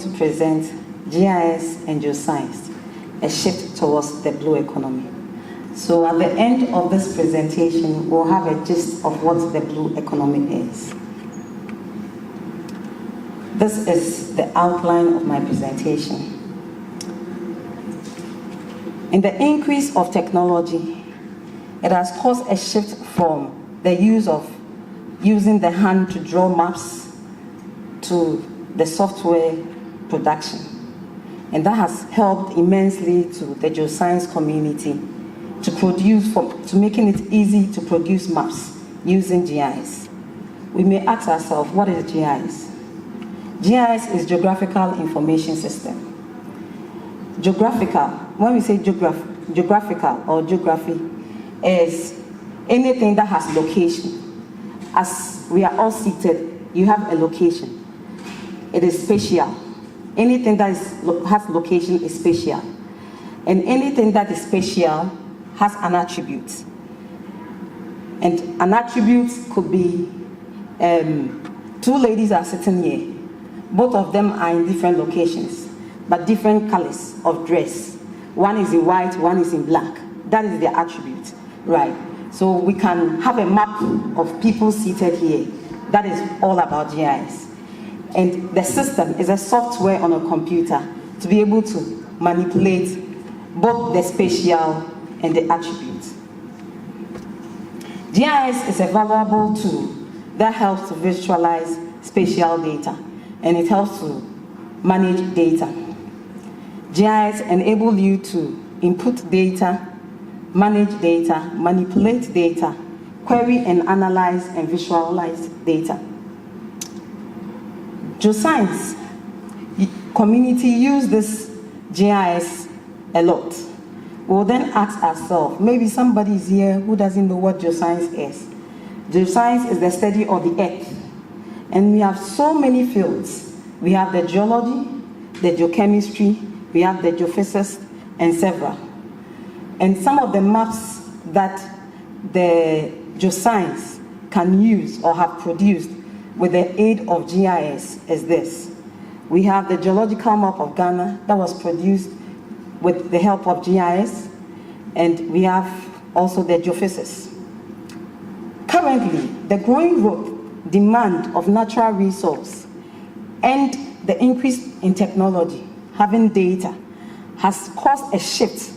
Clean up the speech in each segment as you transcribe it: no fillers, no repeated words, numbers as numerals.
to present GIS and Geoscience, a shift towards the blue economy. So at the end of this presentation, we'll have a gist of what the blue economy is. This is the outline of my presentation. In the increase of technology, it has caused a shift from the use of using the hand to draw maps to the software production. And that has helped immensely to the geoscience community to making it easy to produce maps using GIS. We may ask ourselves, what is GIS? GIS is Geographical Information System. Geographical, when we say geographical or geography, is anything that has location. As we are all seated, you have a location. It is spatial. Anything that has location is spatial. And anything that is spatial has an attribute. And an attribute could be, two ladies are sitting here. Both of them are in different locations, but different colors of dress. One is in white, one is in black. That is their attribute, right? So we can have a map of people seated here. That is all about GIS. And the system is a software on a computer to be able to manipulate both the spatial and the attributes. GIS is a valuable tool that helps to visualize spatial data, and it helps to manage data. GIS enables you to input data, manage data, manipulate data, query and analyze and visualize data. Geoscience community use this GIS a lot. We'll then ask ourselves, maybe somebody is here who doesn't know what geoscience is. Geoscience is the study of the earth. And we have so many fields. We have the geology, the geochemistry, we have the geophysics, and several. And some of the maps that the geoscience can use or have produced with the aid of GIS is this. We have the geological map of Ghana that was produced with the help of GIS, and we have also the geophysics. Currently, the growing demand of natural resource and the increase in technology, having data, has caused a shift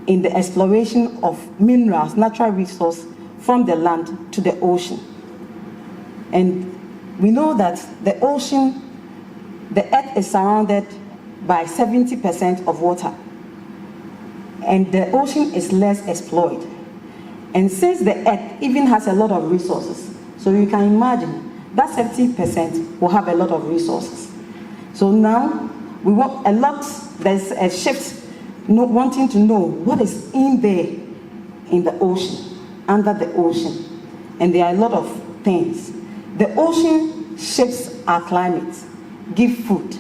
in the exploration of minerals, natural resource, from the land to the ocean. And we know that the ocean, the earth is surrounded by 70% of water. And the ocean is less explored. And since the earth even has a lot of resources, so you can imagine that 70% will have a lot of resources. So now we want a lot, there's a shift, wanting to know what is in there in the ocean, under the ocean. And there are a lot of things. The ocean shapes our climate, give food,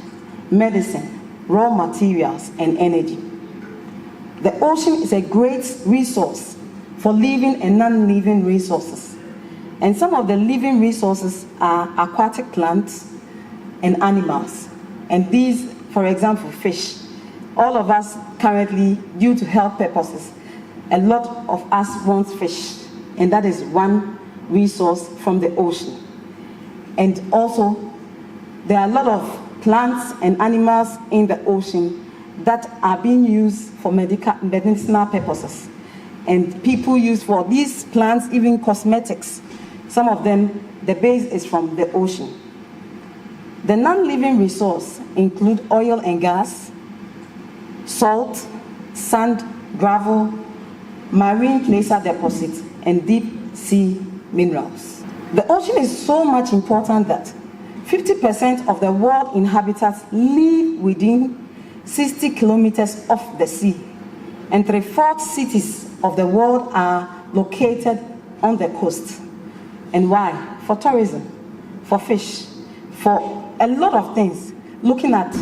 medicine, raw materials, and energy. The ocean is a great resource for living and non-living resources. And some of the living resources are aquatic plants and animals. And these, for example, fish. All of us currently, due to health purposes, a lot of us want fish. And that is one resource from the ocean. And also, there are a lot of plants and animals in the ocean that are being used for medicinal purposes. And people use for these plants even cosmetics. Some of them, the base is from the ocean. The non-living resources include oil and gas, salt, sand, gravel, marine placer deposits, and deep sea minerals. The ocean is so much important that 50% of the world inhabitants live within 60 kilometers off the sea, and 3/4 cities of the world are located on the coast. And why? For tourism, for fish, for a lot of things. Looking at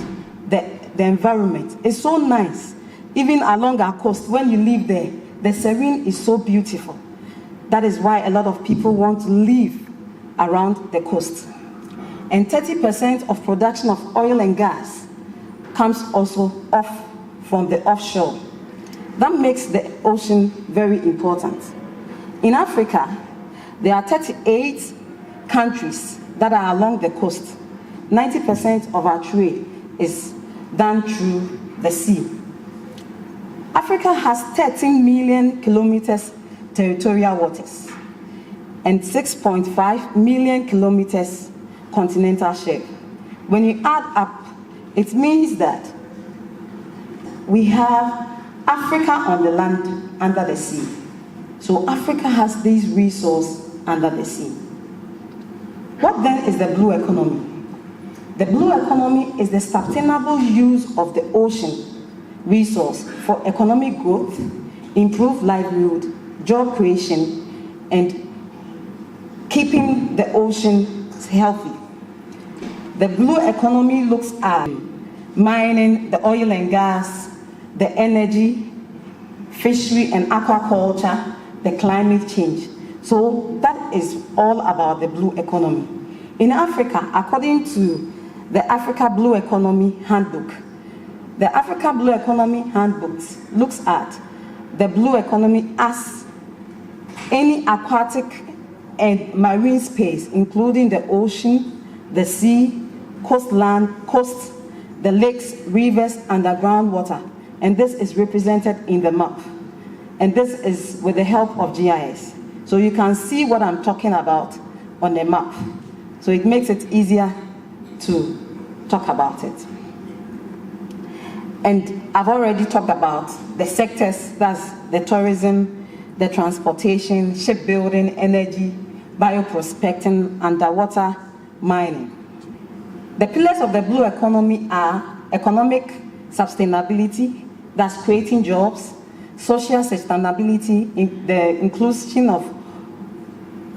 the environment, it's so nice. Even along our coast, when you live there, the serene is so beautiful. That is why a lot of people want to live around the coast. and 30% of production of oil and gas comes also off from the offshore. That makes the ocean very important. In Africa, there are 38 countries that are along the coast. 90% of our trade is done through the sea. Africa has 13 million kilometers territorial waters and 6.5 million kilometers continental shelf. When you add up, it means that we have Africa on the land, under the sea. So Africa has these resources under the sea. What then is the blue economy? The blue economy is the sustainable use of the ocean resource for economic growth, improved livelihood, job creation, and keeping the ocean healthy. The blue economy looks at mining, the oil and gas, the energy, fishery and aquaculture, the climate change. So that is all about the blue economy. In Africa, according to the Africa Blue Economy Handbook, the Africa Blue Economy Handbook looks at the blue economy as any aquatic and marine space, including the ocean, the sea, coastland, coast, the lakes, rivers, underground water. And this is represented in the map. And this is with the help of GIS. So you can see what I'm talking about on the map. So it makes it easier to talk about it. And I've already talked about the sectors, that's the tourism, the transportation, shipbuilding, energy, bioprospecting, underwater mining. The pillars of the blue economy are economic sustainability, that's creating jobs, social sustainability, in the inclusion of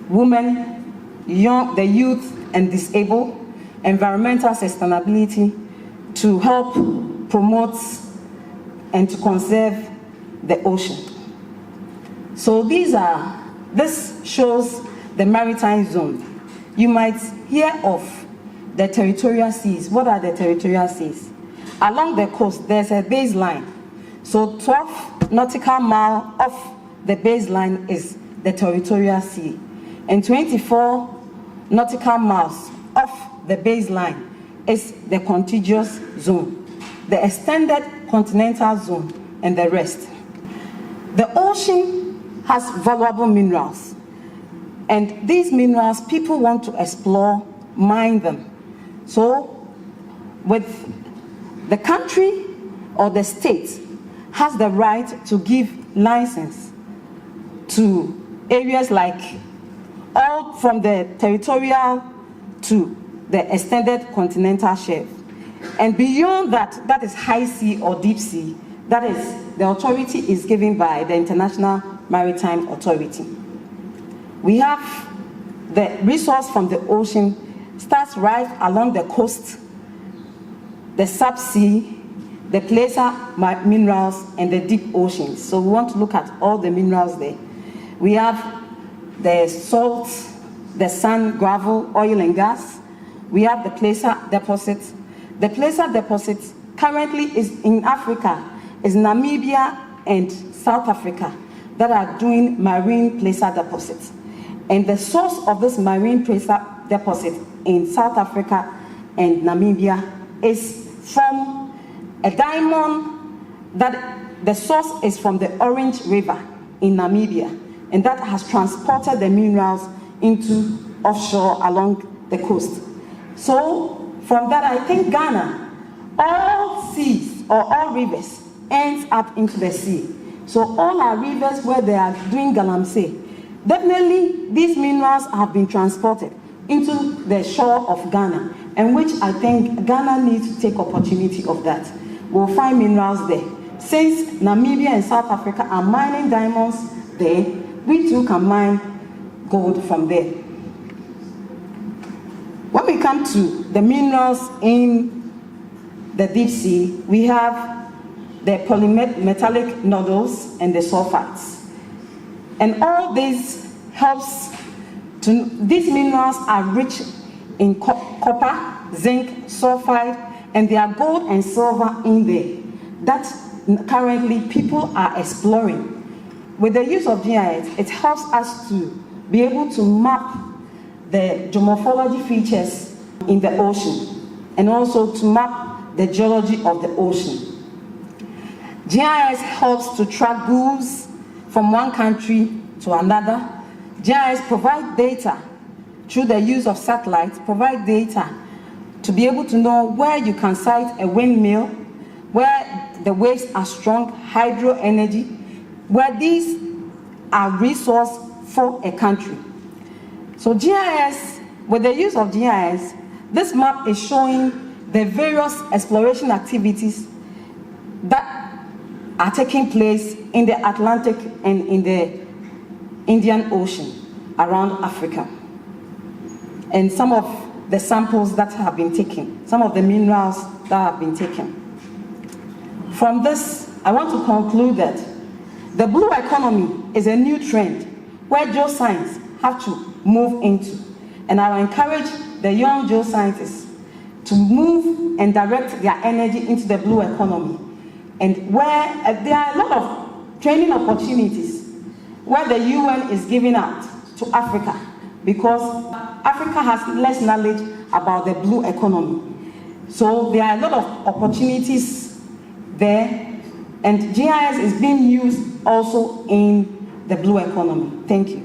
women, the youth and disabled, environmental sustainability to help promote and to conserve the ocean. So this shows the maritime zone. You might hear of the territorial seas. What are the territorial seas? Along the coast, there's a baseline. So 12 nautical miles off the baseline is the territorial sea. And 24 nautical miles off the baseline is the contiguous zone, the extended continental zone, and the rest. The ocean has valuable minerals. And these minerals, people want to explore, mine them. So, with the country or the state has the right to give license to areas like all from the territorial to the extended continental shelf. And beyond that, that is high sea or deep sea. That is, the authority is given by the International Maritime Authority. We have the resource from the ocean starts right along the coast, the subsea, the placer minerals, and the deep oceans. So we want to look at all the minerals there. We have the salt, the sand, gravel, oil and gas. We have the placer deposits. The placer deposits currently is in Africa, is Namibia and South Africa that are doing marine placer deposits. And the source of this marine placer deposit in South Africa and Namibia is from a diamond that the source is from the Orange River in Namibia, and that has transported the minerals into offshore along the coast. So from that, I think Ghana, all seas or all rivers ends up into the sea. So all our rivers where they are doing galamsey, definitely these minerals have been transported into the shore of Ghana, and which I think Ghana needs to take opportunity of that. We'll find minerals there. Since Namibia and South Africa are mining diamonds there, we too can mine gold from there. When we come to the minerals in the deep sea, we have the polymetallic nodules and the sulfides. And all this helps to, these minerals are rich in copper, zinc, sulfide, and there are gold and silver in there that currently people are exploring. With the use of GIS, it helps us to be able to map the geomorphology features in the ocean and also to map the geology of the ocean. GIS helps to track goods from one country to another. GIS provides data through the use of satellites, provide data to be able to know where you can site a windmill, where the waves are strong, hydro energy, where these are resources for a country. So GIS, with the use of GIS, this map is showing the various exploration activities that are taking place in the Atlantic and in the Indian Ocean around Africa. And some of the samples that have been taken, some of the minerals that have been taken. From this, I want to conclude that the blue economy is a new trend where geoscience have to move into. And I will encourage the young geoscientists to move and direct their energy into the blue economy. And where there are a lot of training opportunities where the UN is giving out to Africa, because Africa has less knowledge about the blue economy. So there are a lot of opportunities there, and GIS is being used also in the blue economy. Thank you.